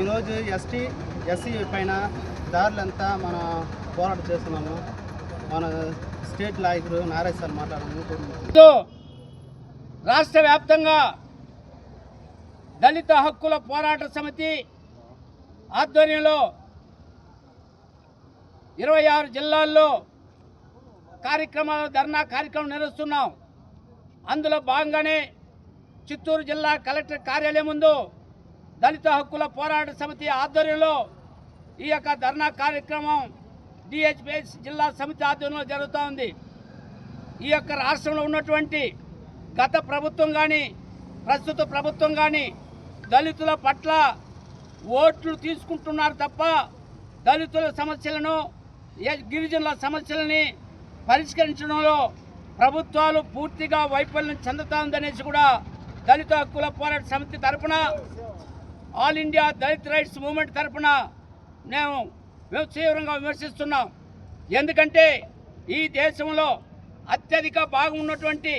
ఈరోజు ఎస్సీ పైన దారులంతా మనం పోరాటం చేస్తున్నాము. మన స్టేట్ నాయకుడు నారాయణ సార్ మాట్లాడాము. రాష్ట్ర వ్యాప్తంగా దళిత హక్కుల పోరాట సమితి ఆధ్వర్యంలో 26 జిల్లాల్లో ధర్నా కార్యక్రమం నిర్వహిస్తున్నాం. అందులో భాగంగానే చిత్తూరు జిల్లా కలెక్టర్ కార్యాలయం ముందు దళిత హక్కుల పోరాట సమితి ఆధ్వర్యంలో ఈ యొక్క ధర్నా కార్యక్రమం డిహెచ్పిఎస్ జిల్లా సమితి ఆధ్వర్యంలో జరుగుతూ ఉంది. ఈ యొక్క రాష్ట్రంలో ఉన్నటువంటి గత ప్రభుత్వం కానీ ప్రస్తుత ప్రభుత్వం కానీ దళితుల పట్ల ఓట్లు తీసుకుంటున్నారు తప్ప దళితుల సమస్యలను గిరిజనుల సమస్యలని పరిష్కరించడంలో ప్రభుత్వాలు పూర్తిగా వైఫల్యం చెందుతుందనేసి కూడా దళిత హక్కుల పోరాట సమితి తరఫున all India Dalit rights movement తరఫున మేము తీవ్రంగా విమర్శిస్తున్నాం. ఎందుకంటే ఈ దేశంలో అత్యధిక భాగం ఉన్నటువంటి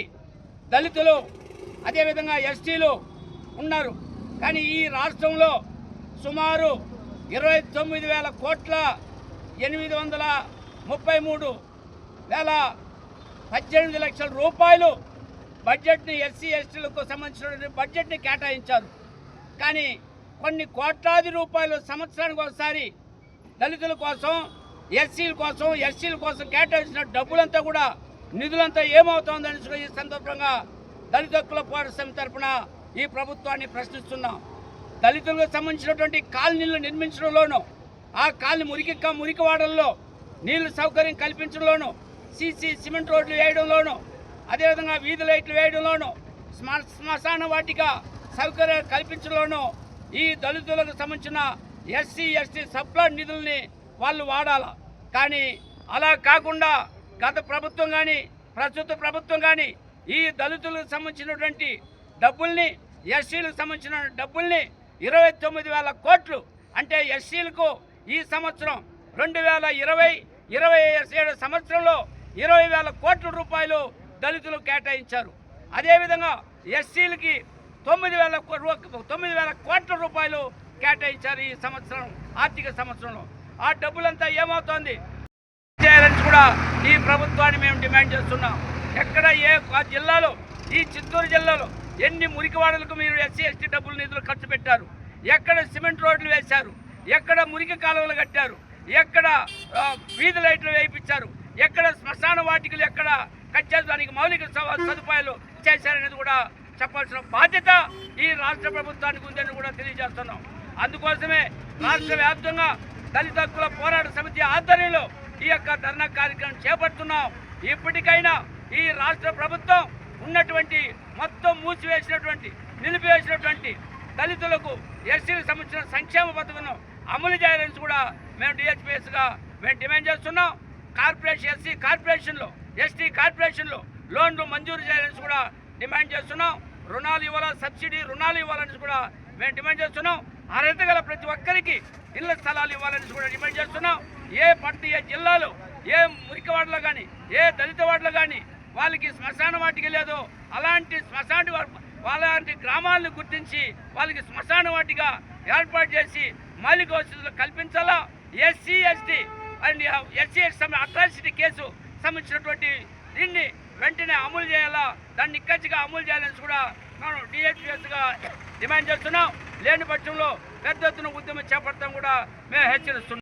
దళితులు అదేవిధంగా ఎస్టీలు ఉన్నారు. కానీ ఈ రాష్ట్రంలో సుమారు 29,000 కోట్ల 833,18 లక్షల రూపాయలు బడ్జెట్ని ఎస్సీ ఎస్టీలకు సంబంధించిన బడ్జెట్ని కేటాయించారు. కానీ కొన్ని కోట్లాది రూపాయలు సంవత్సరానికి ఒకసారి దళితుల కోసం ఎస్సీల కోసం ఎస్టీల కోసం కేటాయించిన డబ్బులంతా కూడా నిధులంతా ఏమవుతోందని ఈ సందర్భంగా దళిత హక్కుల పోరాట సమితి తరఫున ఈ ప్రభుత్వాన్ని ప్రశ్నిస్తున్నాం. దళితులకు సంబంధించినటువంటి కాలనీలు నిర్మించడంలోనూ ఆ కాలనీ మురికివాడల్లో నీళ్లు సౌకర్యం కల్పించడంలోనూ సీసీ సిమెంట్ రోడ్లు వేయడంలోనూ అదేవిధంగా వీధి లైట్లు వేయడంలోనూ శ్మశాన వాటిక సౌకర్యాలు కల్పించడంలోనూ ఈ దళితులకు సంబంధించిన ఎస్సీ ఎస్టీ సబ్ప్లాన్ నిధుల్ని వాళ్ళు వాడాల. కానీ అలా కాకుండా గత ప్రభుత్వం కానీ ప్రస్తుత ప్రభుత్వం కానీ ఈ దళితులకు సంబంధించినటువంటి డబ్బుల్ని ఎస్సీలకు సంబంధించిన డబ్బుల్ని 29,000 కోట్లు అంటే ఎస్సీలకు ఈ సంవత్సరం 2020-27 సంవత్సరంలో 20,000 కోట్ల రూపాయలు దళితులు కేటాయించారు. అదేవిధంగా ఎస్సీలకి 9,000 కోట్ల రూపాయలు కేటాయించారు ఈ సంవత్సరం ఆర్థిక సంవత్సరంలో. ఆ డబ్బులంతా ఏమవుతోంది చేయాలని కూడా ఈ ప్రభుత్వాన్ని మేము డిమాండ్ చేస్తున్నాం. ఎక్కడ జిల్లాలో ఈ చిత్తూరు జిల్లాలో ఎన్ని మురికివాడలకు మీరు ఎస్సీ ఎస్టీ డబ్బులు నిధులు ఖర్చు పెట్టారు? ఎక్కడ సిమెంట్ రోడ్లు వేశారు? ఎక్కడ మురికి కాలువలు కట్టారు? ఎక్కడ వీధి లైట్లు వేయించారు? ఎక్కడ శ్మశాన వాటికలు ఎక్కడ కట్టారు? దానికి మౌలిక సదుపాయాలు చేశారనేది కూడా చెప్పాల్సిన బాధ్యత ఈ రాష్ట్ర ప్రభుత్వానికి ఉందని కూడా తెలియజేస్తున్నాం. అందుకోసమే రాష్ట్ర వ్యాప్తంగా దళిత హక్కుల పోరాట సమితి ఆధ్వర్యంలో ఈ యొక్క ధర్నా కార్యక్రమం చేపడుతున్నాం. ఇప్పటికైనా ఈ రాష్ట్ర ప్రభుత్వం ఉన్నటువంటి మొత్తం నిలిపివేసినటువంటి దళితులకు ఎస్సీలకు సంబంధించిన సంక్షేమ పథకం అమలు చేయాలని కూడా మేము డిహెచ్పిఎస్గా మేము డిమాండ్ చేస్తున్నాం. ఎస్సీ కార్పొరేషన్లో ఎస్టీ కార్పొరేషన్లో లోన్లు మంజూరు చేయాలని కూడా డిమాండ్ చేస్తున్నాం. రుణాలు ఇవ్వాలా, సబ్సిడీ రుణాలు ఇవ్వాలని కూడా మేము డిమాండ్ చేస్తున్నాం. అర్హత గల ప్రతి ఒక్కరికి ఇళ్ల స్థలాలు ఇవ్వాలని కూడా డిమాండ్ చేస్తున్నాం. ఏ జిల్లాలో ఏ మురికివాడలో కానీ ఏ దళిత వాడలో కానీ వాళ్ళకి శ్మశాన వాటికి లేదో అలాంటి వాళ్ళంటి గ్రామాలను గుర్తించి వాళ్ళకి శ్మశాన వాటిగా ఏర్పాటు చేసి మౌలిక వసతులు కల్పించాలా. SC ST and SC atrocity case సంబంధించినటువంటి దీన్ని వెంటనే అమలు చేయాలా, దాన్ని నిక్కచ్చిగా అమలు చేయాలని కూడా మనం డిహెచ్పిఎస్గా డిమాండ్ చేస్తున్నాం. లేని పక్షంలో పెద్ద ఎత్తున ఉద్యమం చేపడతాం కూడా మేము హెచ్చరిస్తున్నాం.